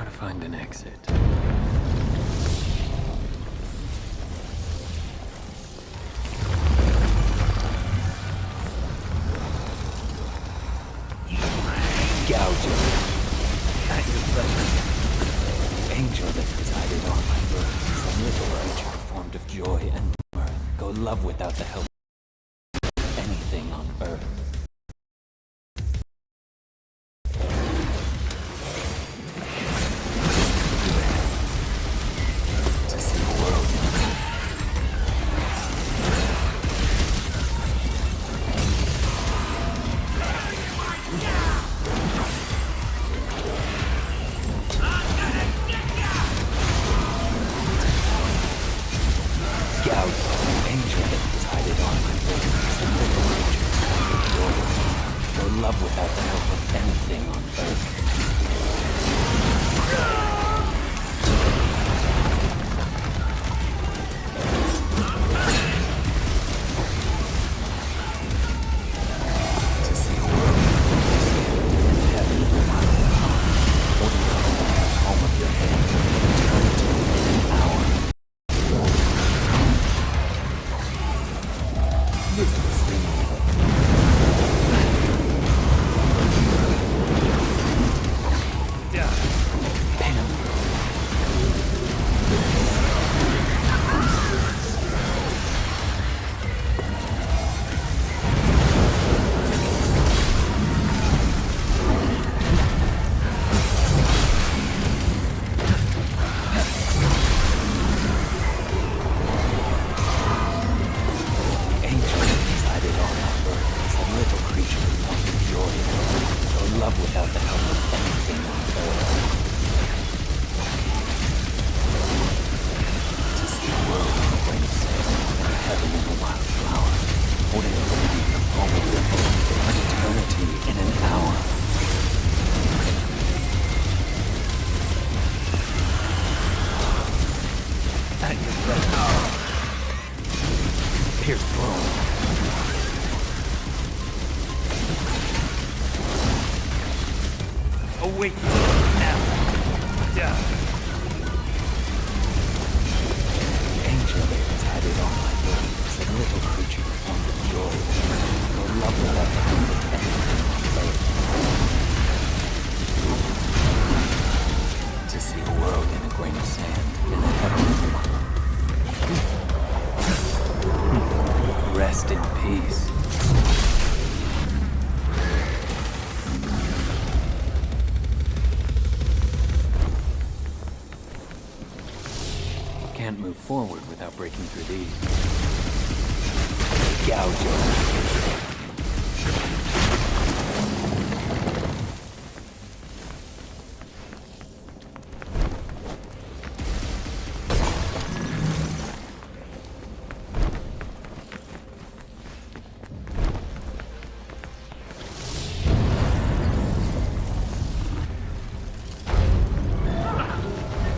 Gotta find an exit. Gouging. At your pleasure. Angel that presided on my birth, some little creature formed of joy and mirth. Go love without the help of anything on earth. To see the world. Gouge, angel that presided on my birth, some little creature formed of joy. Go love without the help of anything on earth. To see a world in heaven, holding the palm of your hand, eternity in an hour. This is the love without the help of anything on earth. To see the world in a grain of sand, and heaven in a wildflower, holding a lady in the palm of your hand, an eternity in an hour. At your pleasure. Pierce throne. Awake now. Down. Angel that resided on my birth, some little creature formed of joy. No love without the help of anything on earth. To see a world in a grain of sand, in a heavenly one. Rest in peace. Can't move forward without breaking through these. Gouge.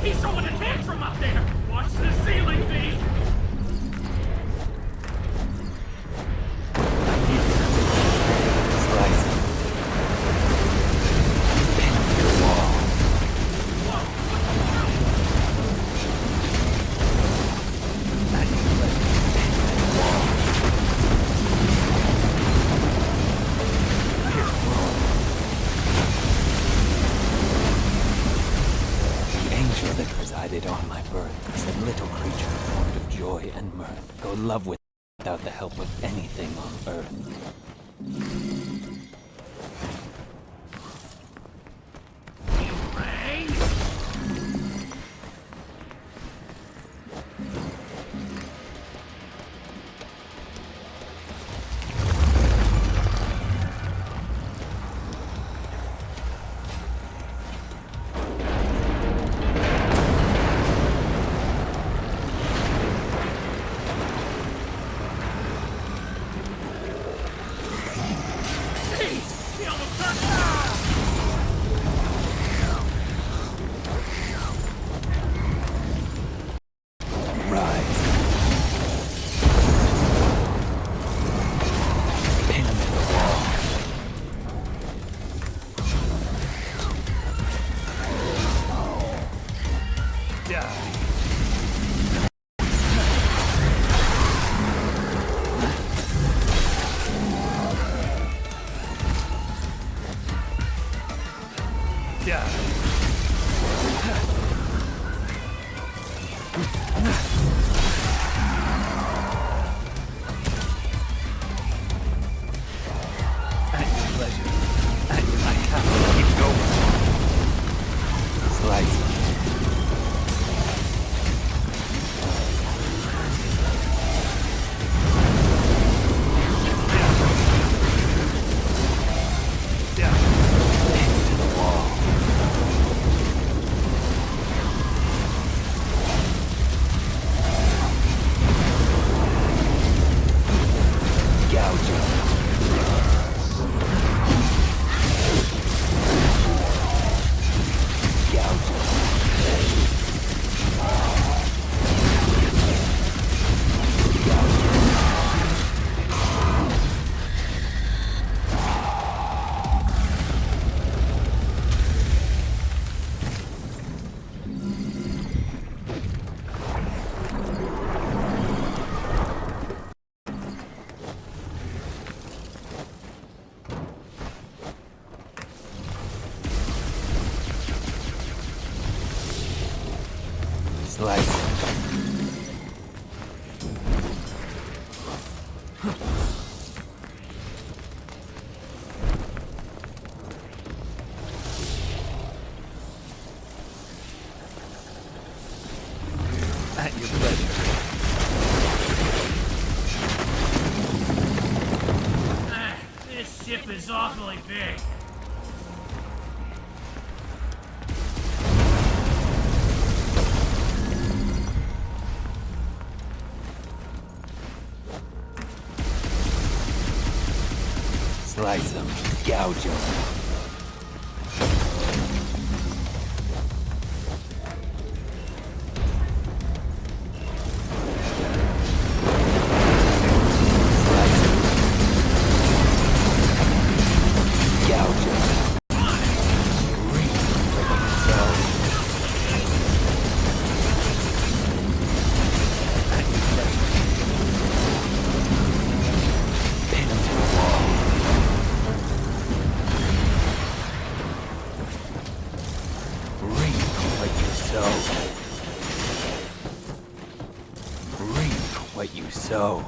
He's throwing a tantrum up there! Watch the ceiling, B! Slicing. Pin your wall. At your pleasure. Pin your wall. Pierce throne. The angel that presided on my birth, some little creature formed of joy and mirth. Go love without the help of anything on earth. Rain! At your pleasure. At your account. Keep going. Slice it. Into the wall. Gouge it. Gouge it. Slice it. At your pleasure. This ship is awfully big. Slice them. Gouge them. What you sow.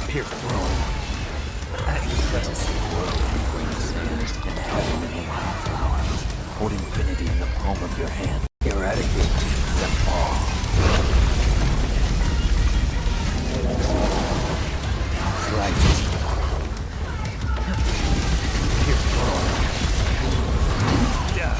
Pierce throne. At your presence, the world will bring sand and heaven in a wildflower. Hold infinity in the palm of your hand. Eradicate them all. Slice. Pierce throne. Yeah.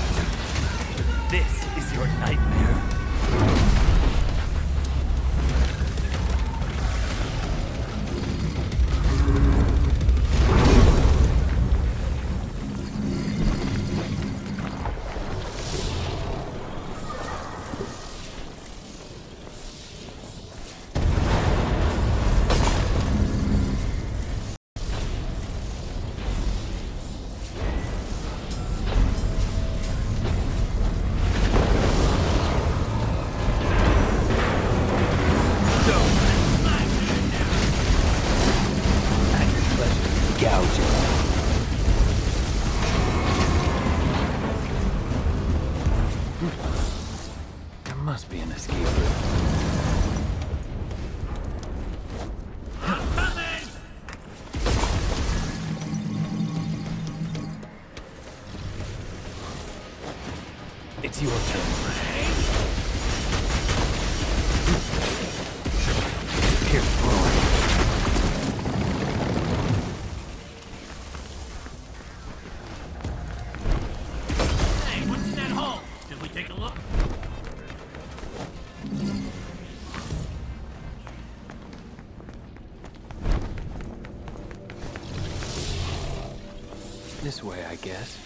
must be an escape route. I'm coming! It's your turn. Here, Roy. Hey, what's in that hole? Did we take a look? This way, I guess.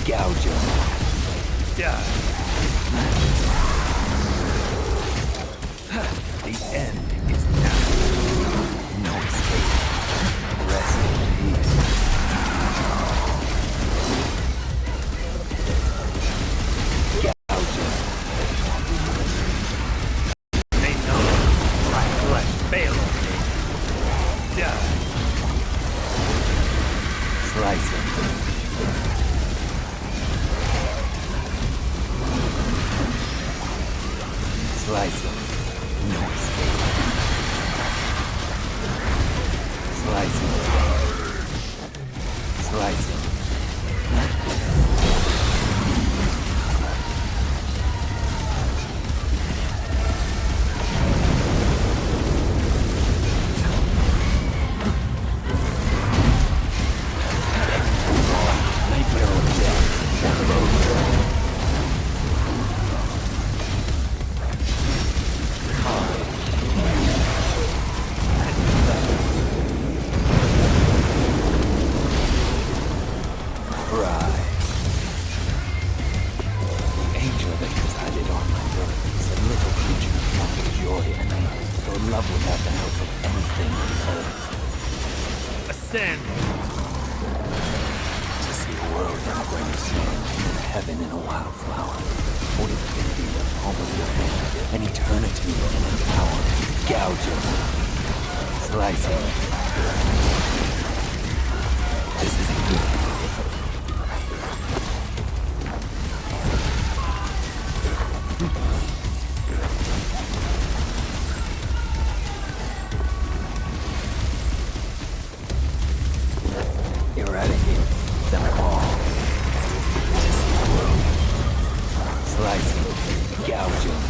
Gouge him. The end is now. No escape. Rest in peace. Gouge him. They know my flesh fail on me. Slice him. Slice him. No escape. Slice him. Slice him. Nightmare of death. Love without the help of anything on earth. Ascend! To see a world in a grain of sand, and heaven in a wildflower. Hold infinity in the palm of your hand, and eternity in an hour. Gouge him. Slice him. This isn't good. Eradicate them all. To see the world. Slice him. Gouge him.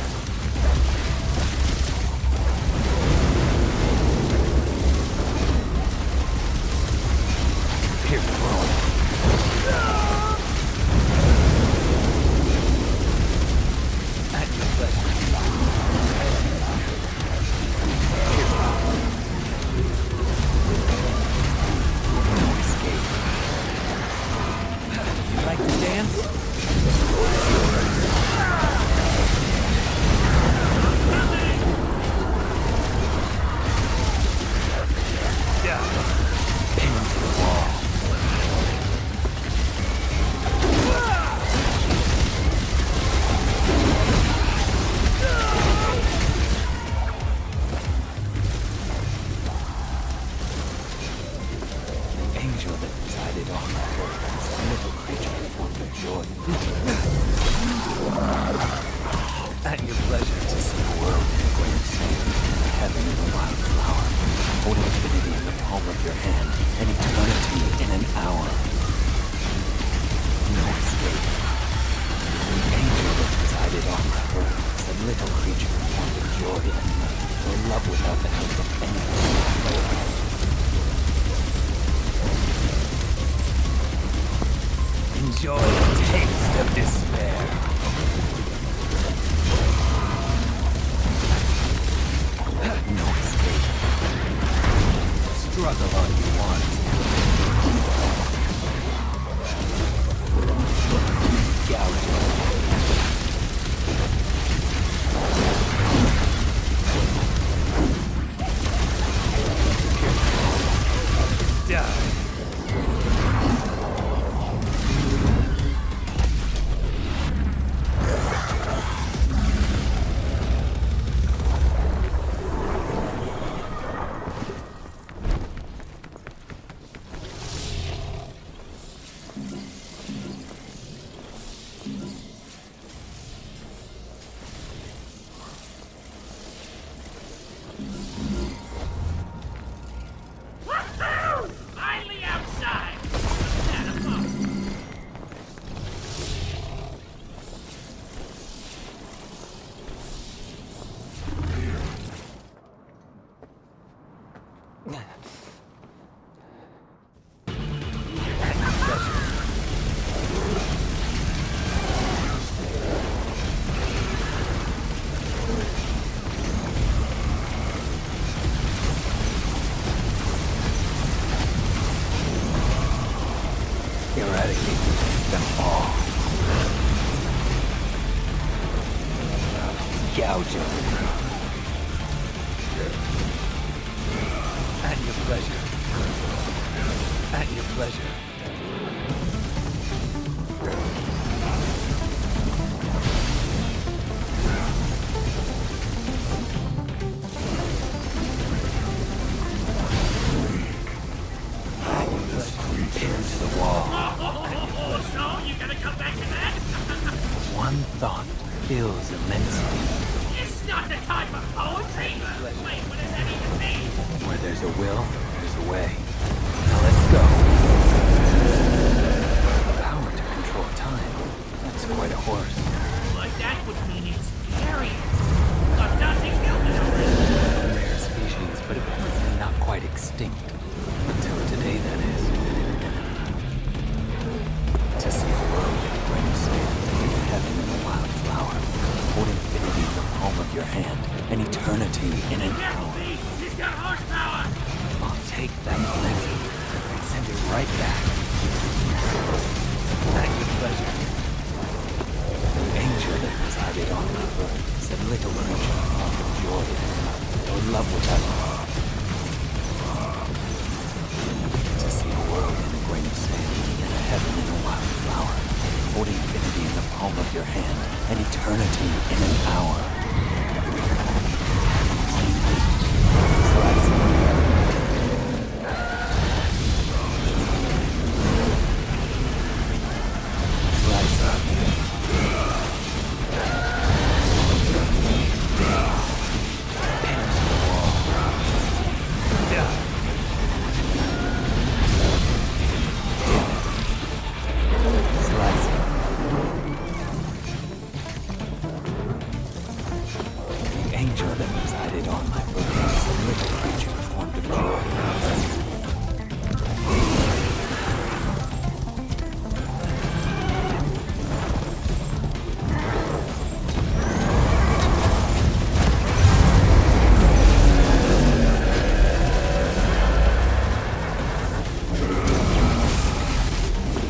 Here, Roy. At your pleasure. No escape. You like to dance? Pin him to the wall. The angel that resided on my earth was a little creature formed of joy. At your pleasure to see the world in a grain of sand, heaven in a wildflower. Hold infinity in the palm of your hand, and eternity in an hour. No escape. The angel that resided on my earth was a little creature formed of joy and mirth, for love without the help of anything on earth. Enjoy the taste of despair. No escape. Struggle all you want. Gouge him. Die. Them all. Gouge them. At your pleasure. At your pleasure. Into the wall. So, you gonna come back to that? One thought fills immensity. It's not the time for poetry! Wait, what does that even mean? Where there's a will, there's a way. Now let's go. Power to control time. That's quite a horse. But that would mean it's scary. But nothing killed it already. Rare species, but apparently not quite extinct. Until today, that is. To see a world in a grain of sand, heaven in a wildflower, hold infinity in the palm of your hand, and eternity in an Careful, hour. Pete! He's got horsepower! I'll take that plenty and send it right back. At your pleasure. The angel that resided on my birth said, little creature, fond of joy or love without love. To see a world in a grain of sand, and a heaven in a wildflower, hold infinity in the palm of your hand, and eternity in an hour. Slice it. Slice up. Pin to the wall. Yeah. Slice it. The angel that resided on my birth is a little creature formed of joy.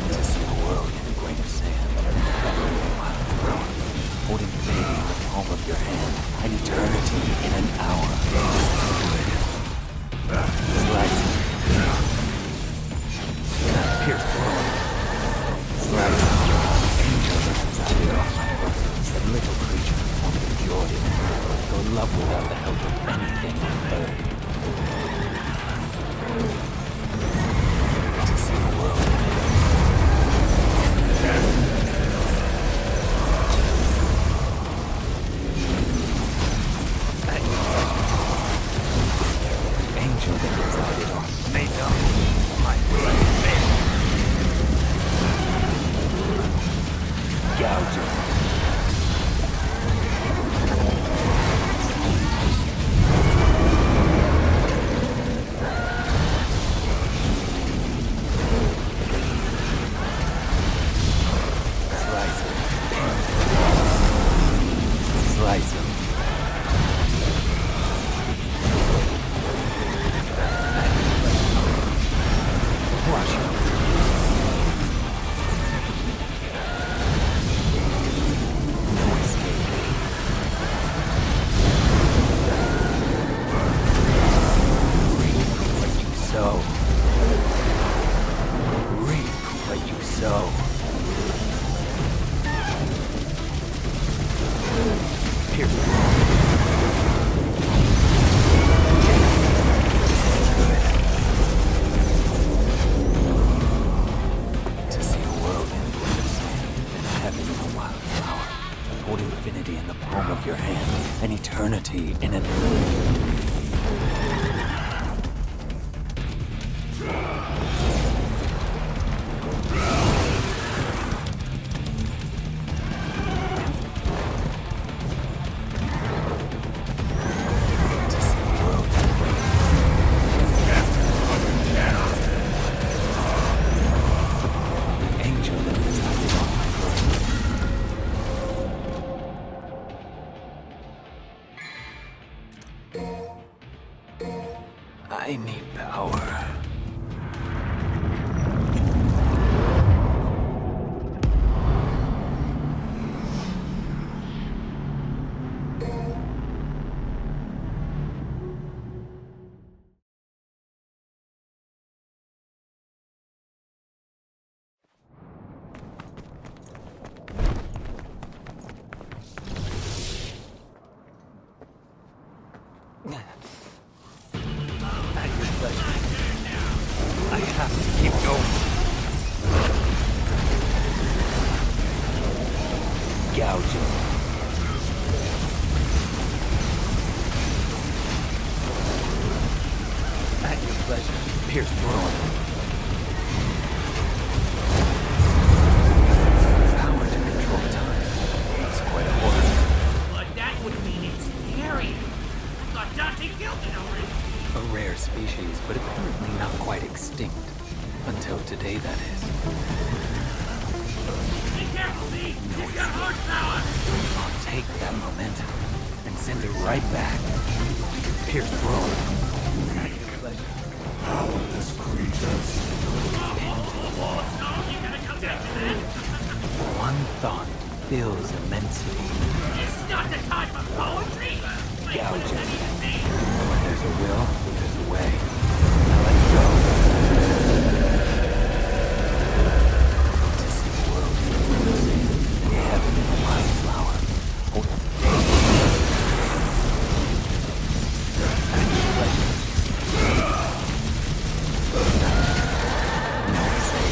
To see a world in a grain of sand, heaven in a wildflower, holding infinity in the palm of your hand, and eternity in an hour. Slice it. Pierce through. Slice it. Angel that resided on my birth, said little creature formed of joy, go love without the help of anything on earth. To see a world at your pleasure. Angel that resided on Mesa, my blessed Gouge it. Slice it. Slice it. Crush it. No escape. Reap what you sow. Reap what you sow. Pierce through. To see a world in a grain of sand, and heaven in a wildflower, hold infinity in the palm of your hand, and eternity in an to see a world in a grain of the angel that resided on my birth. gouging. At your pleasure, pierce through. Power to control time. That's quite a horror. But that would mean it's scary. I thought Dante killed it already. A rare species, but apparently not quite extinct. Until today, that is. Be careful, Lee. He's got horsepower. I'll take that momentum and send it right back. Pierce through. At your pleasure. Powerless creatures. No, you gotta come back to that. One thought fills immensity. It's not the time for poetry. Wait, what does that even mean? Where there's a will, there's a way. Now let's go. To see the world in heaven in a wildflower. At your pleasure. No say.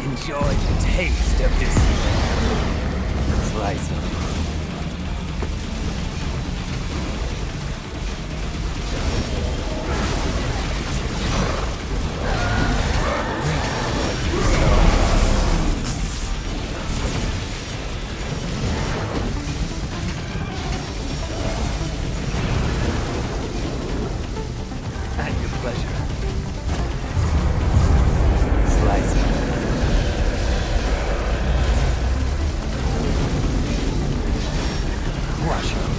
Enjoy the taste of this slice of at your pleasure. Slice it. Crush him.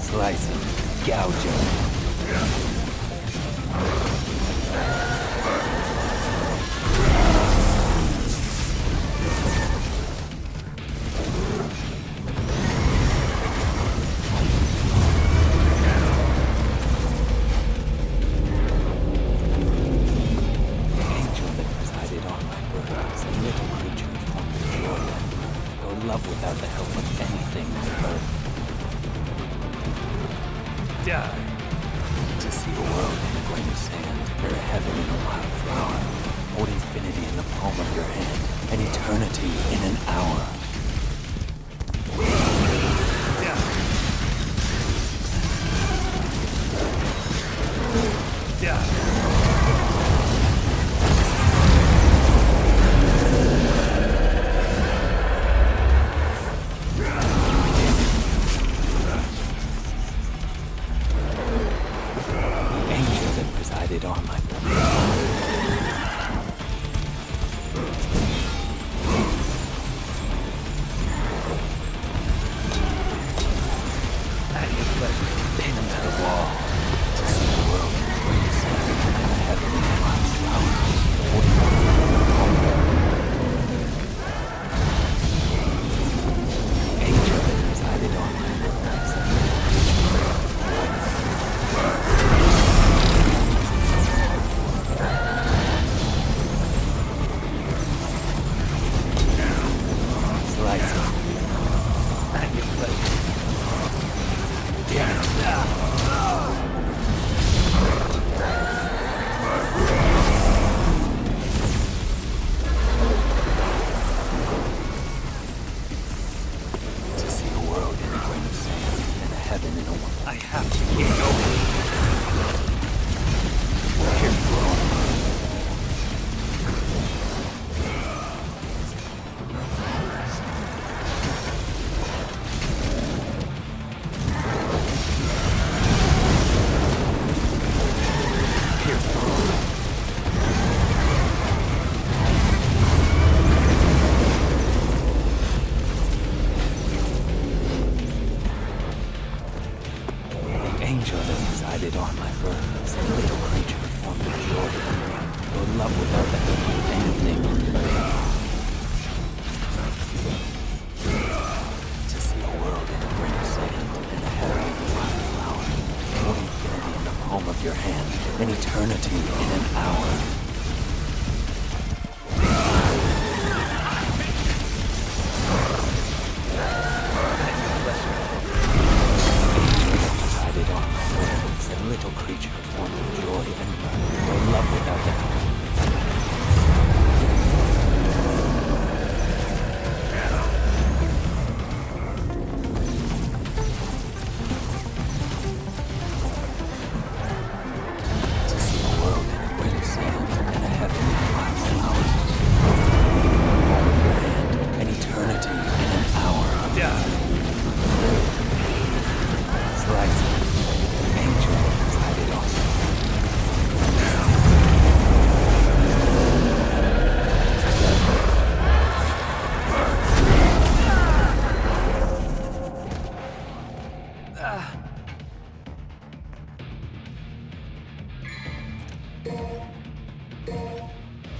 Slice him. Gouge him. Love without the help of anything on earth. Die. To see a world in a grain of sand, or a heaven in a wild flower. Hold infinity in the palm of your hand, and eternity in an hour. Die. Die. On my An eternity in an hour. Decided on my words, a little creature formed of joy and mirth, no love without the help.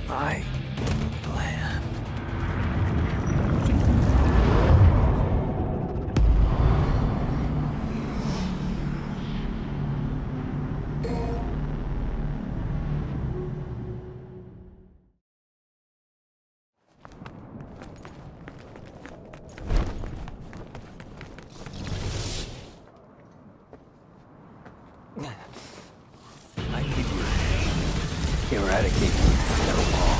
My plan. I need you. Eradicate the wall.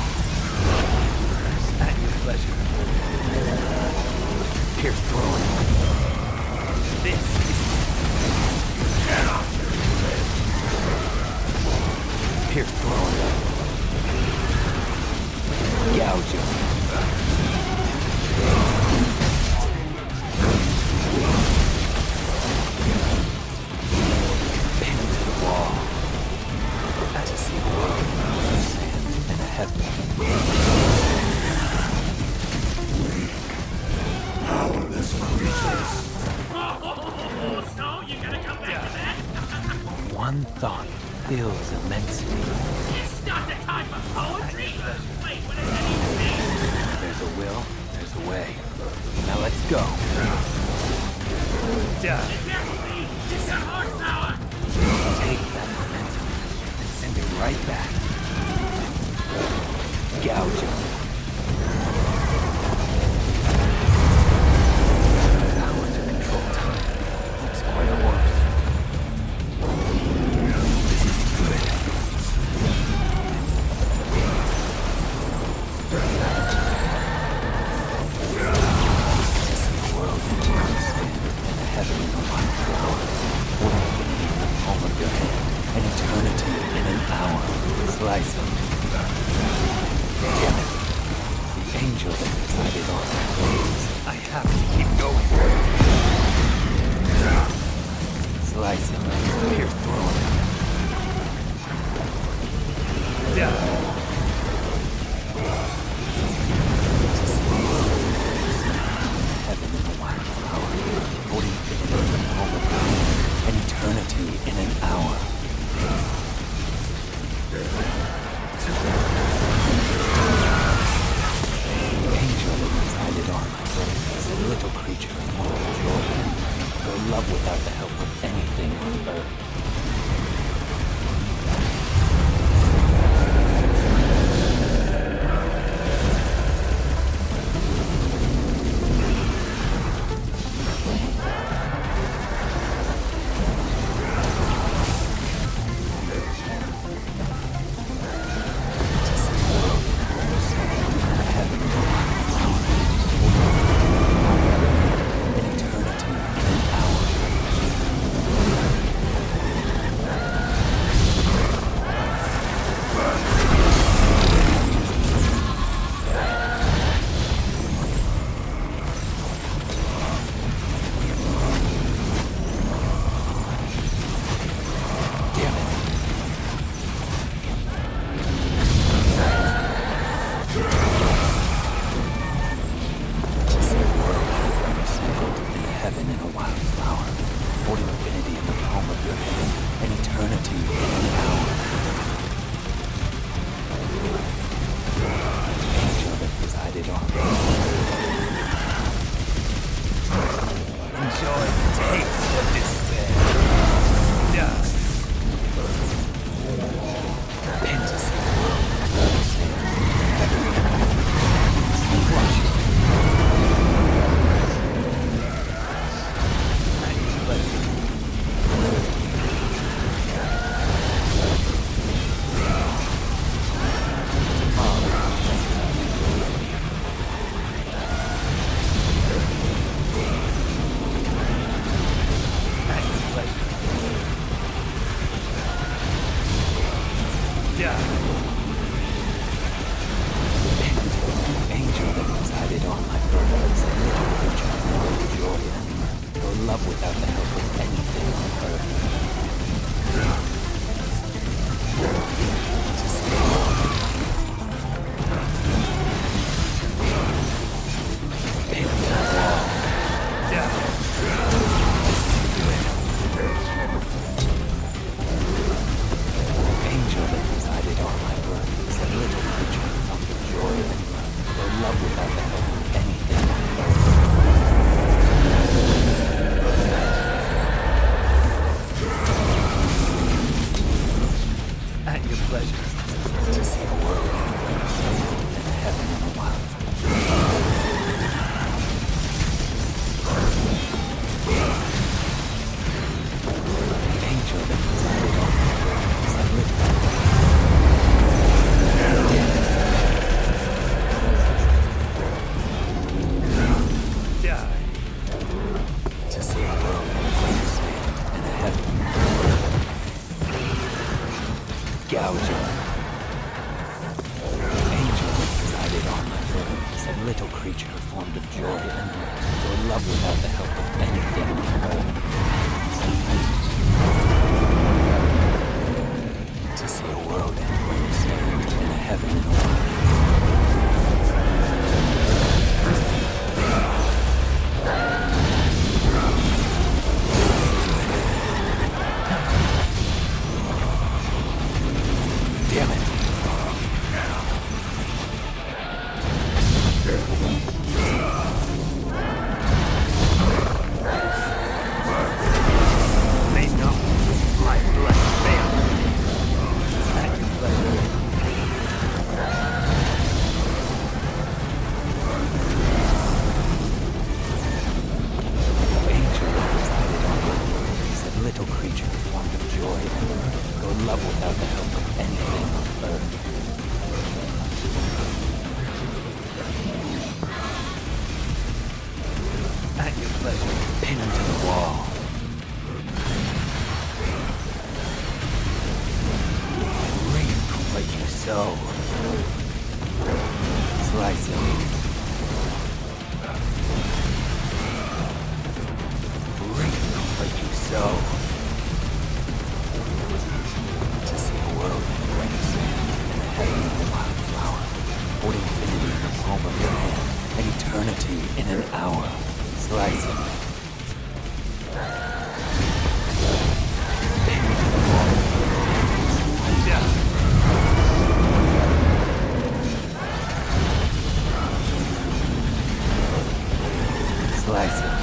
At your pleasure. Pierce throne. This is Pierce throne. Gouge him. Pin to the wall. To see a world of sand and a heaven. Powerless creatures. Oh, so you gotta come back to that? One thought fills immensity. It's not the time for poetry. Wait, what does that even mean? There's a will, there's a way. Now let's go. Careful, me. It's got horsepower. Take that momentum and send it right back. Gouge him. Power to control time. Looks quite a horse. This is good. To see a world in sand and a heaven in a wild flower. Holding infinity in the palm of your hand. An eternity in an hour. Slice him. Damn it. The angel that decided on my ways. I have to keep going. Slice him. Pierce through him. Heaven in a wild flower. Holding infinity in the palm of your hand. An eternity in an hour. Angel that resided on my birth is a little creature full of joy. Go love without the help of anything on earth. An eternity in an hour. joy and mirth, or love without the help of anything on earth. To see a world end where you stand, and a heaven and a world. Damn it. They know my blood failed. At your pleasure. Angel resided on my words, that little creature formed of joy and mirth, go love without the help of anything on earth. At your pleasure. Pinned to the wall. Reap what you sow. Slicing. Reap what you sow. To see a world where you stand, and a heaven of a wildflower, holding infinity in the palm of your hand, and eternity in an hour. Slicing. Slicing.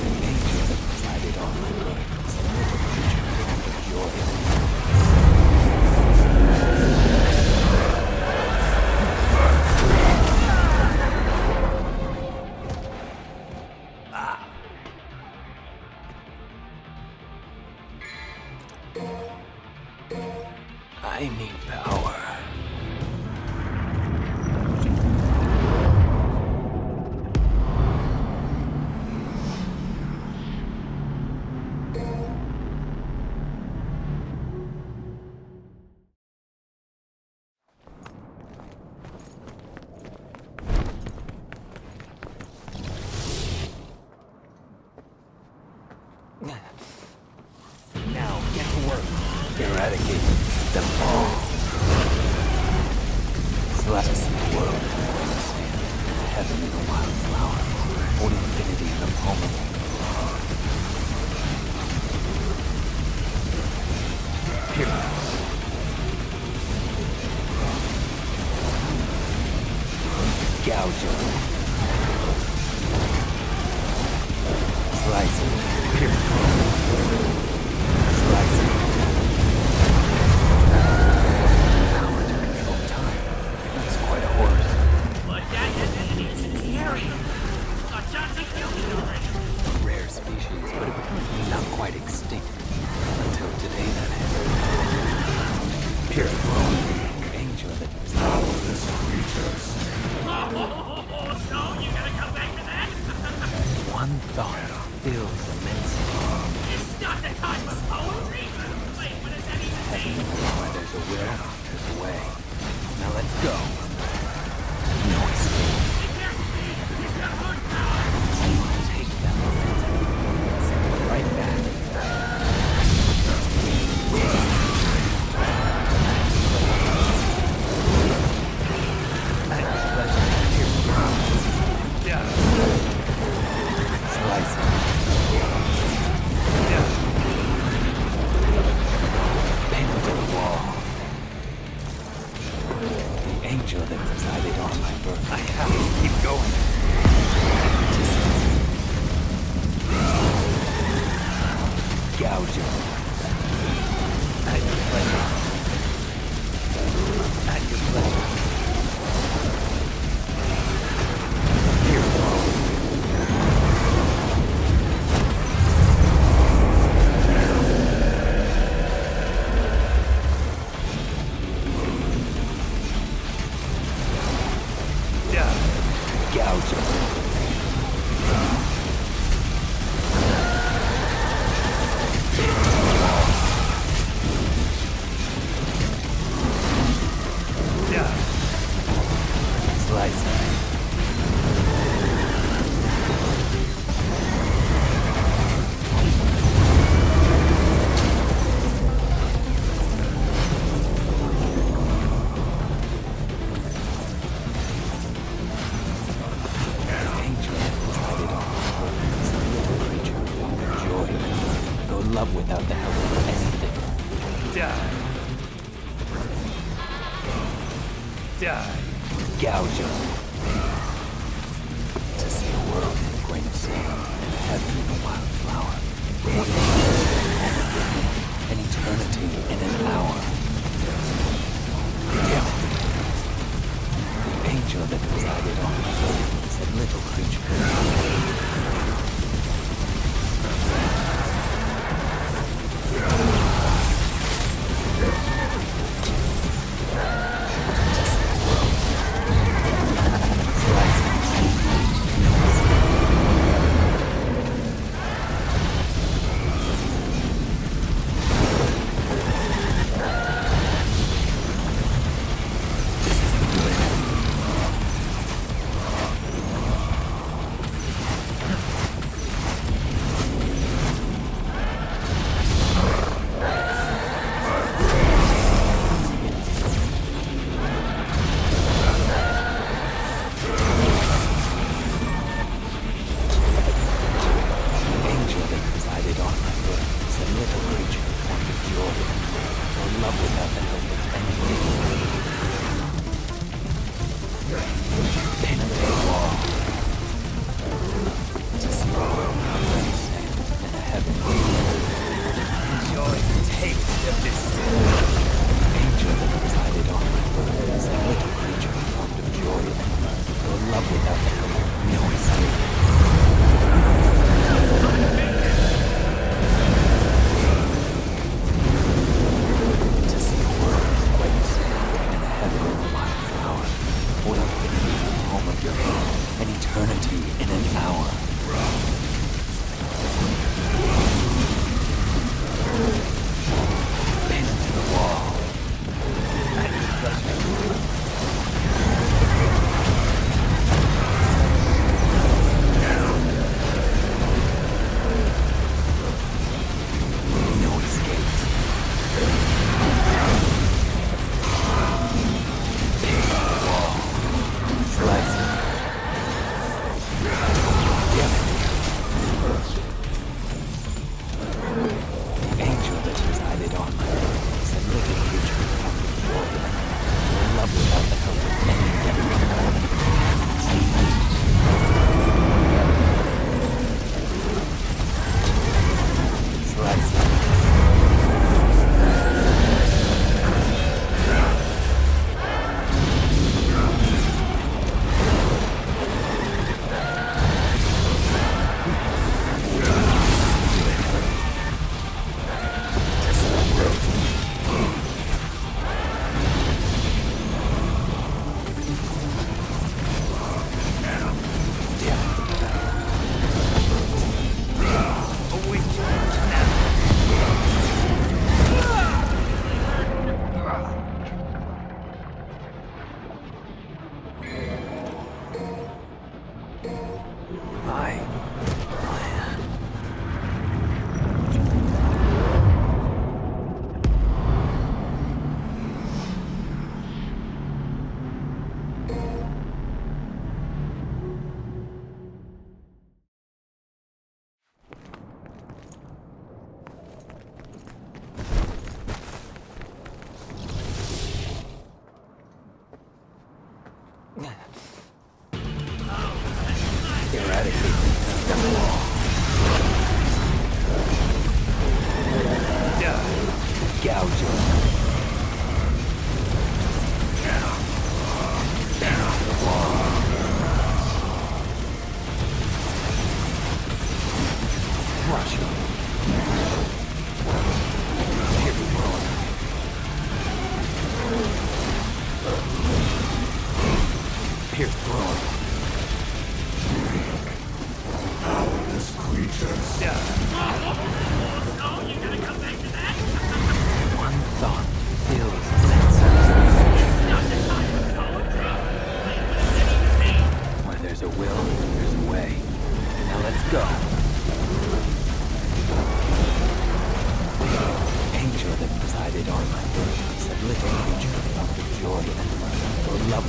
The angel that presided on my birth is a little creature formed of joy and I need power. Now, get to work. Eradicate them all. Celestial world where you stand, and heaven in a wildflower, holding infinity in the palm of your hand. Gouge it. Slice it. Slice it. Power to control time. That's quite a horse. But that isn't scary. Thought Dante killed me already. A rare species, but apparently not quite extinct. Until today, that happened. Pure throne. Angel that was Powerless creatures. So you gotta come back to that? one thought fills immensity. It's not the time of poetry. Wait, what does that even mean? Where there's a will, there's a way. Now let's go. No escape. Be careful, Steve. He's got good power. Take them. Send them right back. At your pleasure. Here's the promise. Yeah. Slice it. Yeah. Pin him to the wall. The angel that presided on my birth. I have to keep going. Gouge him. At your pleasure. At your pleasure. Here we go. Gouge him. Slicing. Love without the help of anything. Die. Die. Gouge them. To see a world in a grain of sand, and heaven in a wildflower. An eternity in an hour. Damn it. The angel that resided on my earth is a little creature.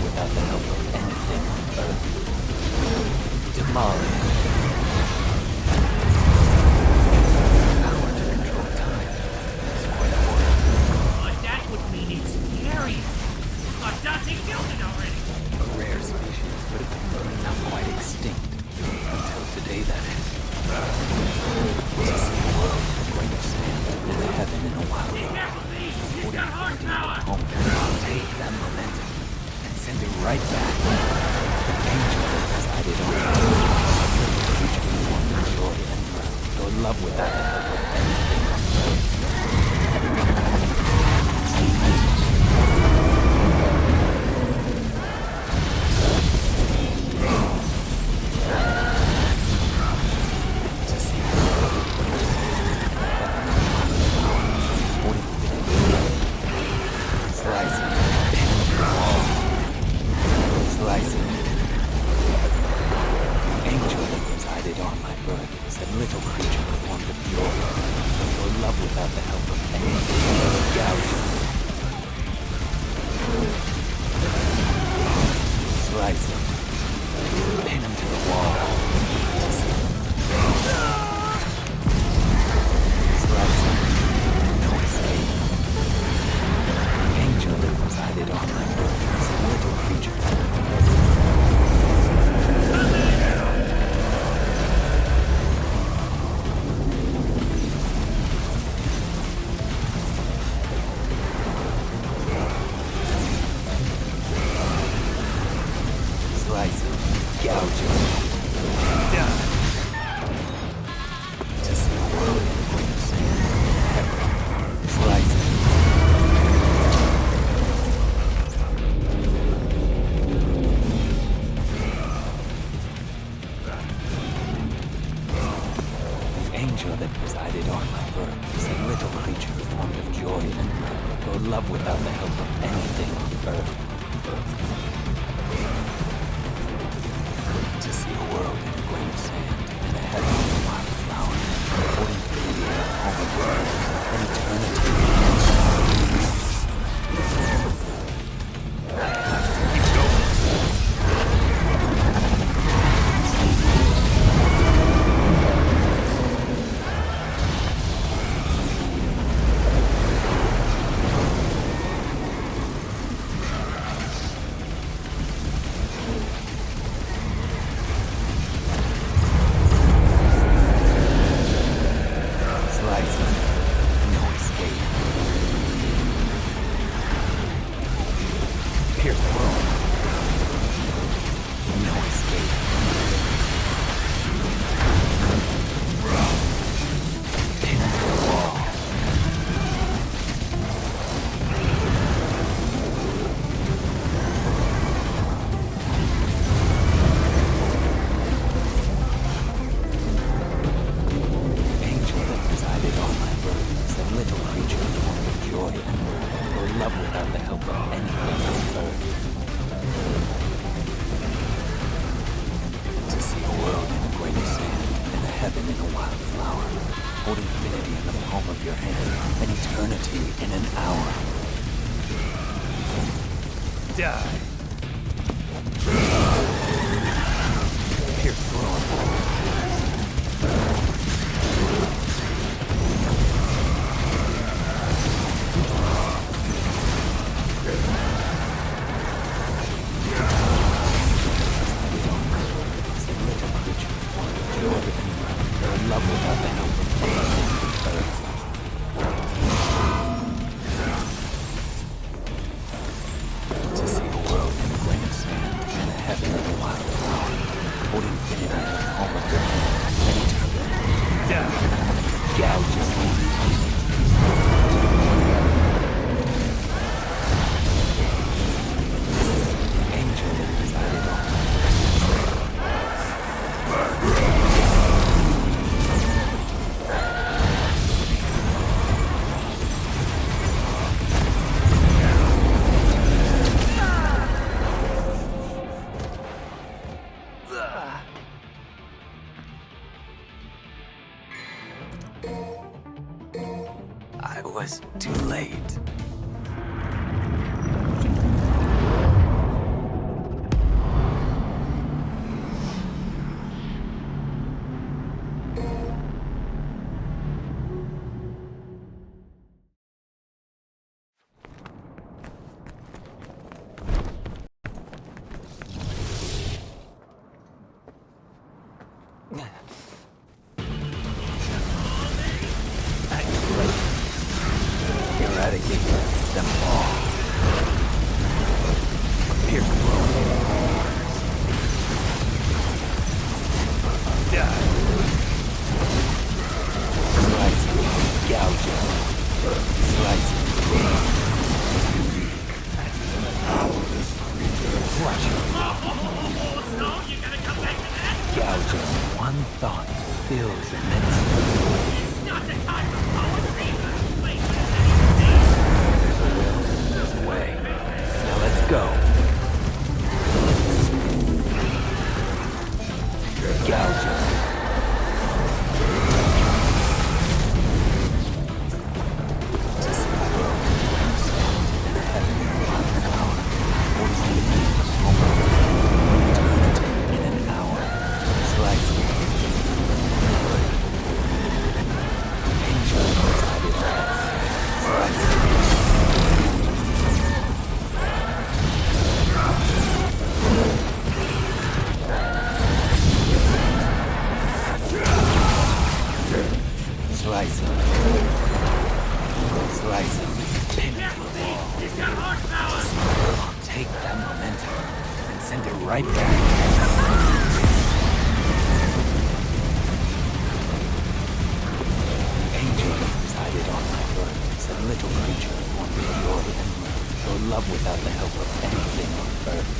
without the help of anything on Earth. Demolish. Power to control time. It's quite horrible. But that would mean it's scary. But Dante killed it already. A rare species, but apparently not quite extinct. Until today, that is. To see a world in a grain of sand and a heaven in a wild Be flower. careful, Lee. He's got hard power. Home, take that momentum and send it right back. The angel that resided on the creature formed of joy and mirth, though love without the help of anything on earth. To see the world holding slicing, slicing. Angel that resided on my birth, said little creature formed of joy, or love without the help of anything, gouging. Slicing, pin him to the wall. Slicing, no escape. Angel that resided on my birth, said little creature. Slicing, gouging, done. To see a world in a grain of sand, slicing. The angel that presided on my birth is a little creature formed of joy and mirth, or love without the help of anything on earth. To see a world in a grain of sand and a heaven in a wild flower, or infinity in a home of earth, and eternity. Slicing, no escape. Pierce throne, no escape. Pin him to the wall. Angel that resided on my birth is a little creature formed of joy and mirth, or love without the help of anything on earth. To see a world in a grain of sand and a heaven in a wild flower, hold infinity in the palm of your hand and eternity in an hour. Die. Pierce throne. Love without the help of anything on earth. To see a world in a grain of sand and a heaven in a wild flower, hold infinity in the palm of your hand and eternity. Gouging. Angel that resided on my I was too late. So, you gonna come back to that? Gouging one thought fills immense. It's not the time for poetry. Wait, what does that even mean? There's a will, there's a way. Now let's go. Gouging. Slicing. Slicing. Pin it to the wall. He's got horsepower! I'll take that momentum and send it right back. Angel that resided on my birth, said little creature formed of joy and mirth, though love without the help of anything on earth.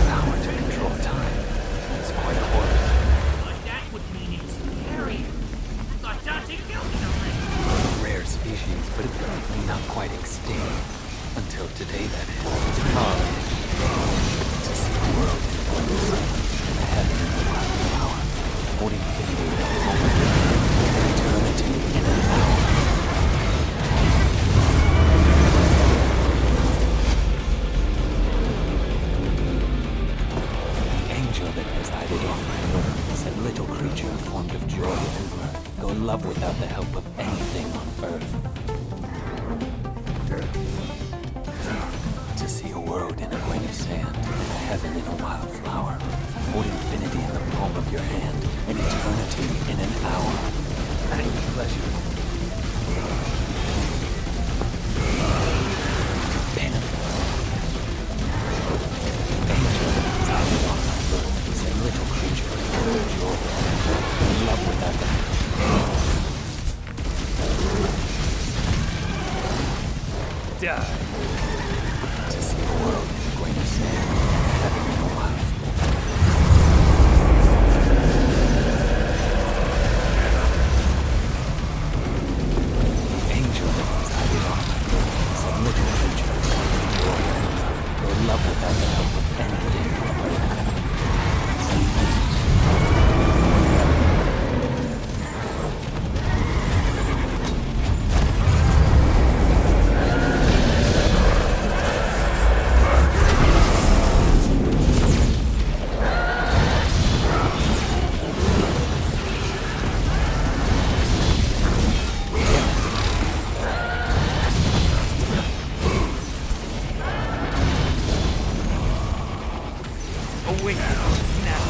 Power to control time. It's quite a horror. What that would mean is scary. I thought Dante killed it already. A rare species, but apparently not quite extinct. Until today, that is. To see the world in wonders, and the heaven in the wild flower, holding infinity in a moment, and eternity in an hour. Angel that resided on my earth, said little creature formed of joy and mirth, go love without the help of anything on earth. To see a world in a grain of sand, and a heaven in a wild flower, hold infinity in the palm of your hand, and eternity in an hour. Thank you, pleasure. Pinnacle. Angel that resided on my birth, said little creature full of joy and love without the die. To see the world in a grain of sand, heaven in a wild. Angel that resided on my birth, said little creature full of joy and love, though love without the help of anything on earth. Awaken now.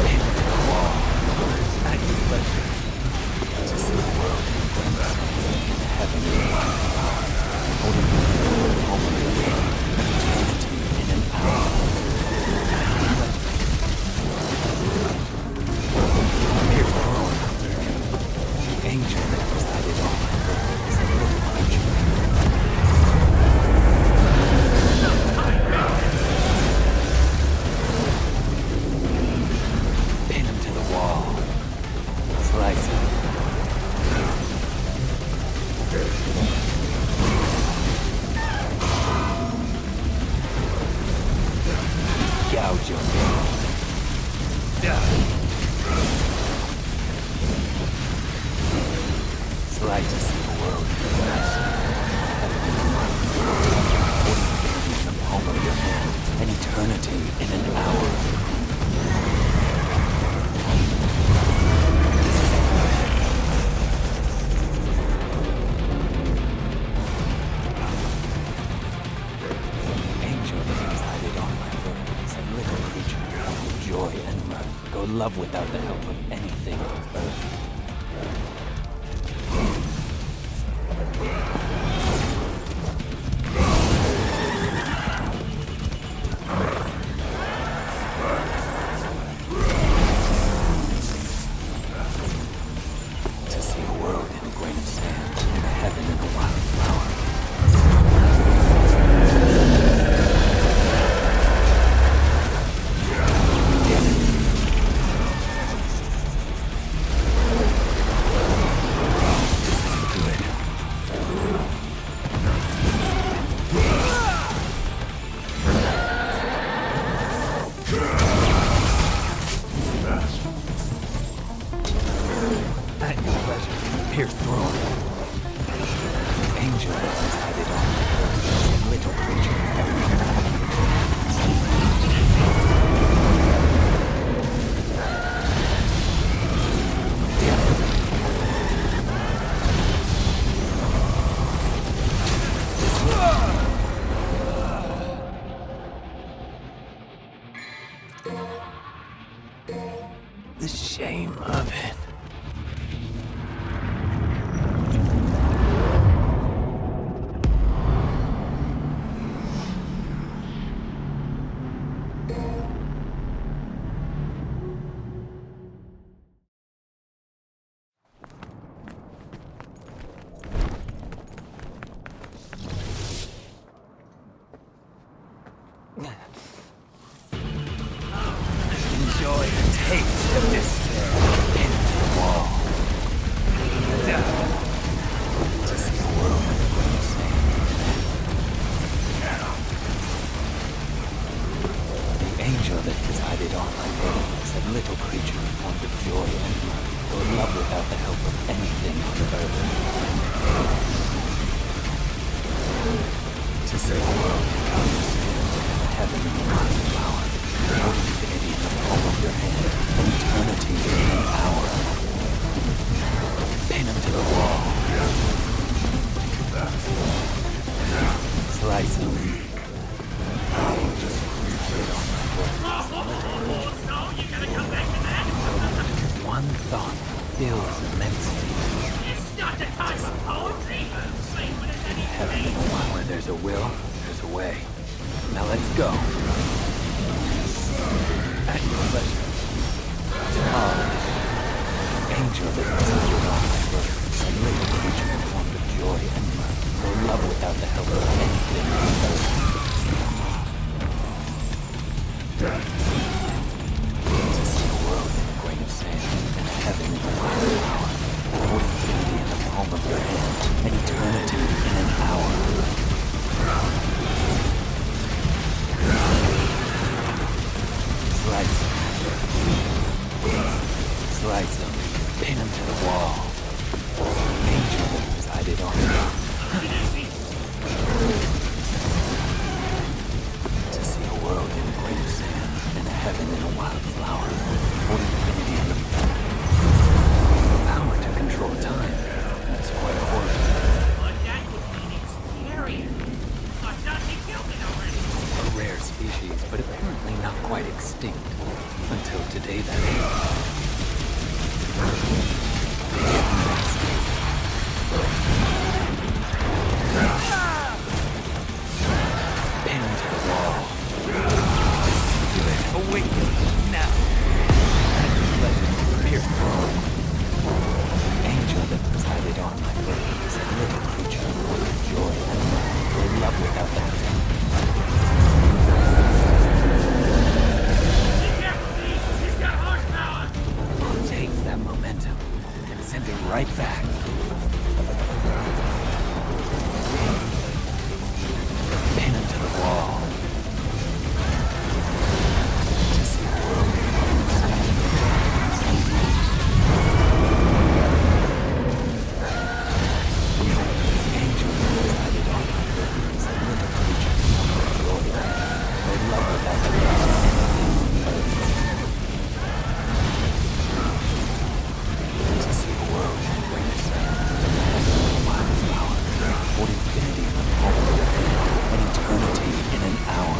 Pin to the wall. At your pleasure. To see the world in grace, in the heaven in a wild flower, holding the palm of your hand, eternity in an hour. Mere throne. Angel that resided on my birth is a little creature. Pin him to the wall. Slice him. Gouge him. Slice to see the world. In the palm of your hand, an eternity in an hour. Angel that resided on my birth, said little creature, full of joy and mirth, go love without the help of anything on earth. pierced through him. The angel that resided on my earth is a little creature of heaven. The shame of it. Enjoy the taste of despair. Pin to the wall. To see a world of great The angel that resided on my world is a little creature formed of joy and mirth, who in love without the help of anything on earth. To see a world of great heaven in the wildflower. Hold infinity in the palm of your hand, and eternity in an hour. Pin him to the wall. Slice him. No, you gotta come back to that. One thought fills immensity. It's not the time of poetry. Wait, what is any Heaven in the wild. Where there's a will, there's a way. Now let's go. At your pleasure. Angel that resided on my birth, a little creature formed of joy and mirth, for love without the help of anything on earth. To see a world in a grain of sand, and heaven in a wildflower, hold infinity in the palm of your hand, and eternity in an hour. Slice him. Slice him. Pin him to the wall. Angel that resided on me. To see a world in a grain of sand, and heaven in a wildflower, hold infinity in the power to control time. That's quite a horror. But that would mean it's scarier. But Dante killed it already. A rare species, but apparently not quite extinct. Until today, that is. Pin him to the wall. Awaken now. At your pleasure, pierce through. Angel that resided on my birth is a little creature full of joy and mirth, in love without the help. Be careful, Pete. He's got horsepower. I'll take that momentum and send it right back. Pin him to the wall. To see a world angel resided on my earth is a little creature full of joy and love without the help of anything on earth. To see a world in a grain of sand, a wildflower, hold infinity in the palm of your hand, and eternity in an hour.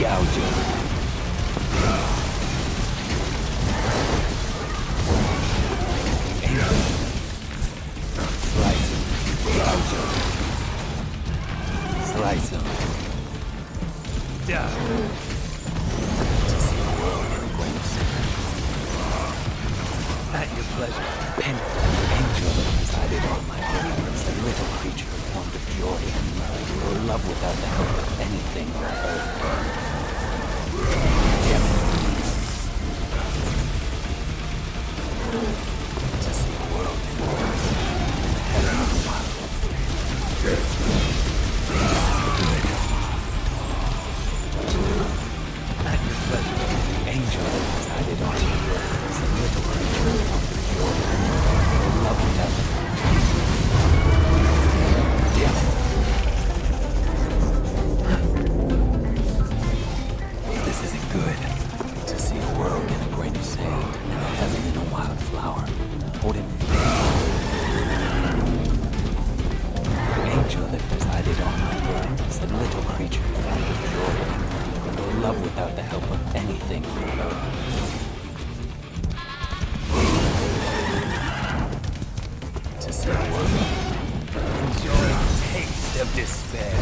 Gouge him. Angel. Slice him. Gouge him. Slice him. To see a world in a grain of sand. At your pleasure. Pin angel that resided on my earth is a little creature formed of joy and mirth, or love without the help of anything on earth. Damn it. To see a world in heaven of the wild. This is the good. At your pleasure. Angel that resided on my earth is a little creature formed of joy despair.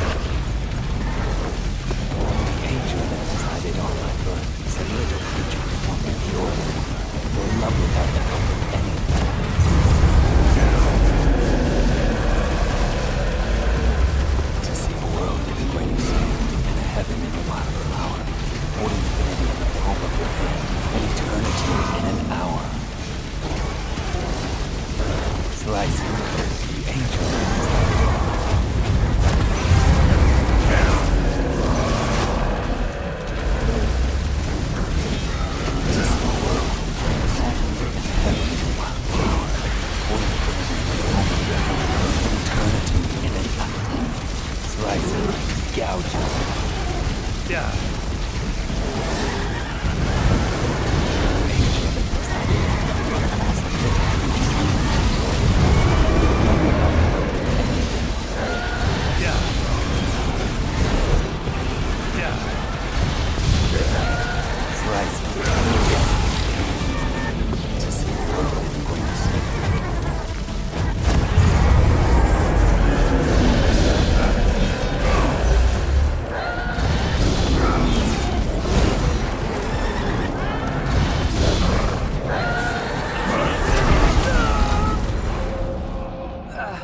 The angel that decided on my birth is a little creature formed of joy and mirth, for love without the help of anything. To see a world in a grain of sand, and a heaven in a wild flower, or infinity in the palm of your hand, and eternity in an hour. Slice and dice, the angel that decided on my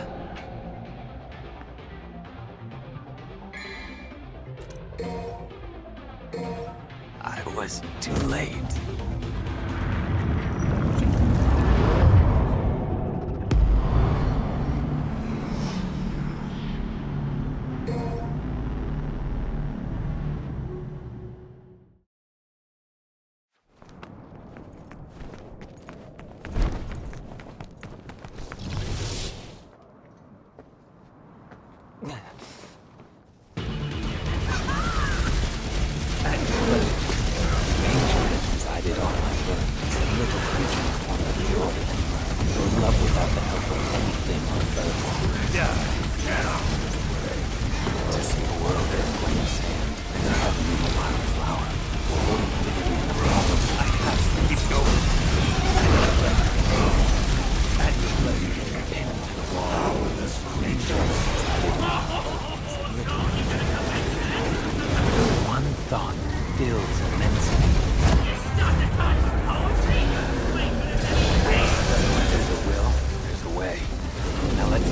birth. I was too late.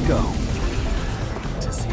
Go. To see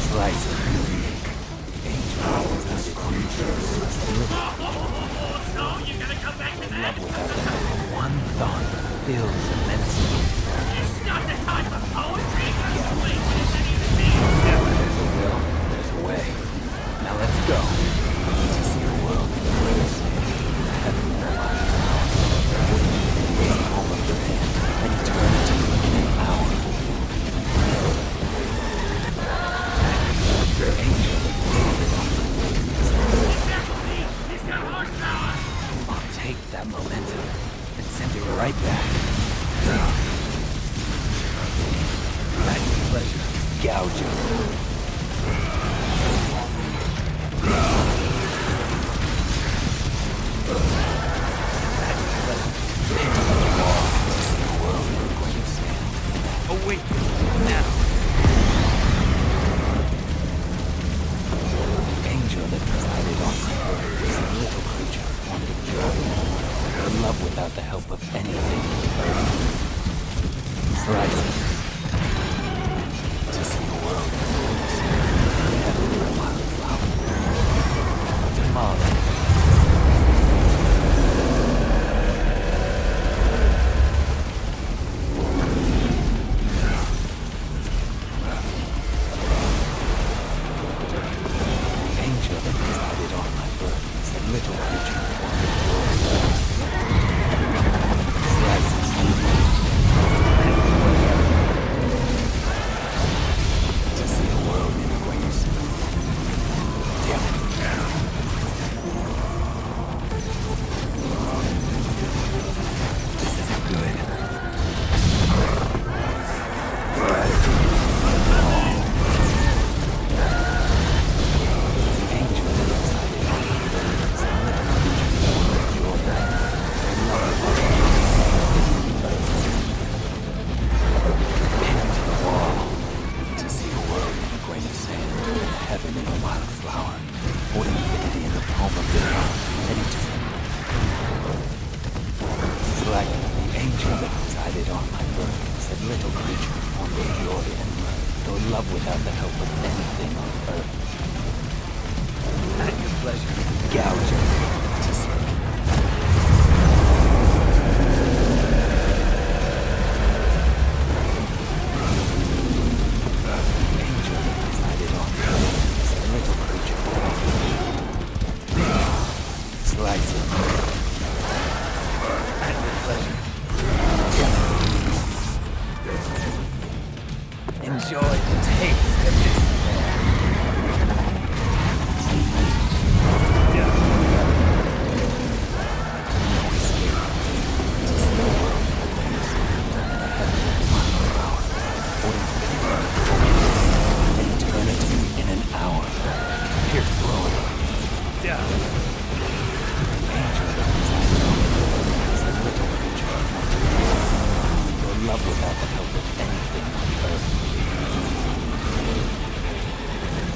Slice it. Angel creatures. So you gotta come back to that? love without the help of one thought fills immensity. It's not the time for poetry. Wait, does that even mean? There's a will, there's a way. Now let's go. To see the world in the greatest heaven and life. The palm of your hand, and eternity in an hour. Angel of Exactly. He's got horsepower. I'll take that momentum and send it right back. At your pleasure. Gouge it. Awake now. Angel that presided on my birth is a little creature formed of joy, or love without the help of anything on earth. Slice it. To see the world in fullness, heaven in a wildflower. Tomorrow. Angel that presided on my birth is a little creature formed of joy. Slices. To see the world in grace. Damn it. This isn't good. Angel that presided on my birth is a little creature formed of joy. Into the wall. To see the world in a grain of sand, heaven in a wild flower, or infinity in the palm of your hand, and eternity. Like the angel that presided on my birth is a little creature formed of joy and mirth, though love without the help of anything on earth. At your pleasure, gouge it to see. Angel that presided on my birth is a little creature formed of joy. Slice it. At your pleasure. Enjoy the taste of despair. No escape. To see the world in a grain of sand, and a heaven in a final hour, or infinity, and eternity in an hour. Here's blowing. Angel that presided on my birth is a little creature formed of joy, or love without the help of anything on earth.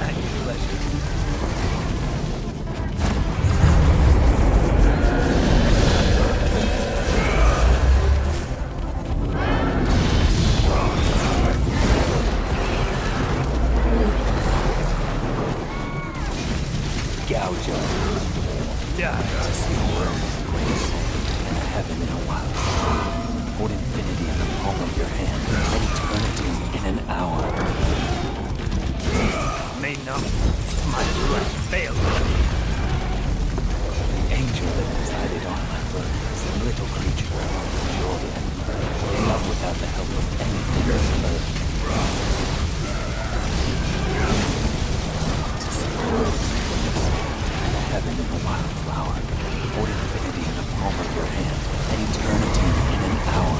At your pleasure. Gouge it. To see the world in a grain of sand, and a heaven in a wild flower, or infinity in the palm of your hand, and eternity in an hour. May not my flesh fail me. The angel that presided on my birth is a little creature formed of joy and mirth, love without the help of anything on earth. To see the world in fullness, and a heaven in a wild flower, or infinity in the palm of your hand, and eternity in an hour.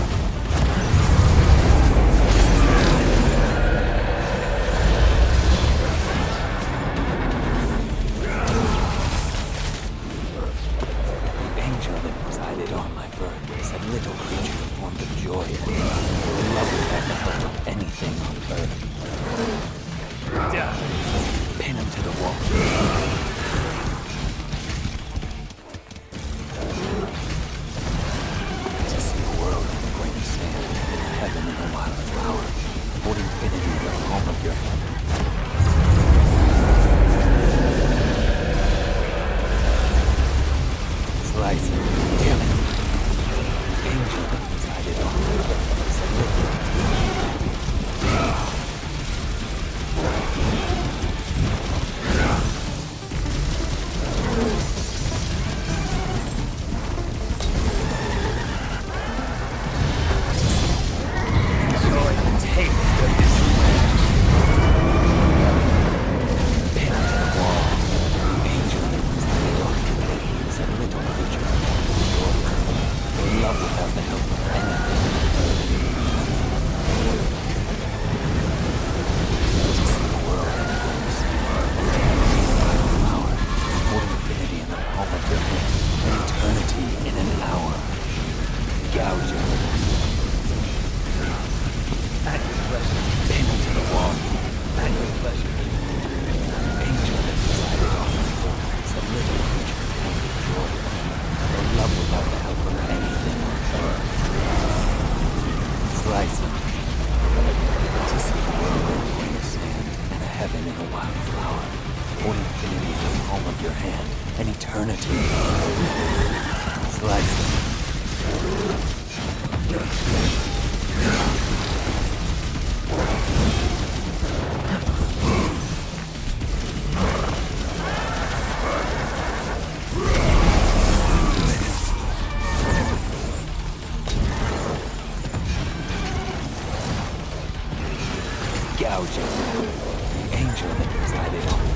The angel that presided on my birth is a little creature formed of joy and love without the help of anything on earth. in a wildflower, or infinity in the palm of your hand, and eternity. Slice them. Gouges the angel that resided on me.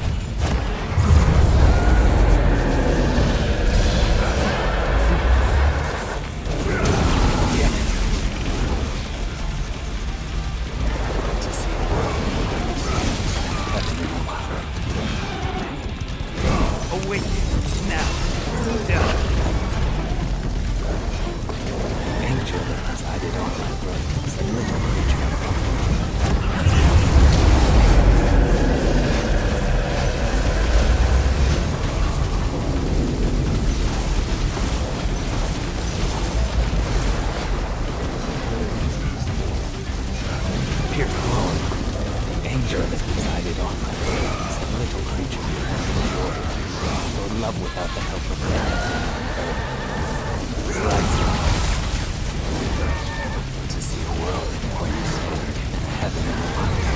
To see a world heaven in a mother. Awaken now. Down. Angel that resided on my brain is a little creature. Pierce alone, the angel that resided on my brain is a little creature or love without the help of man. To see a world in white, heaven in a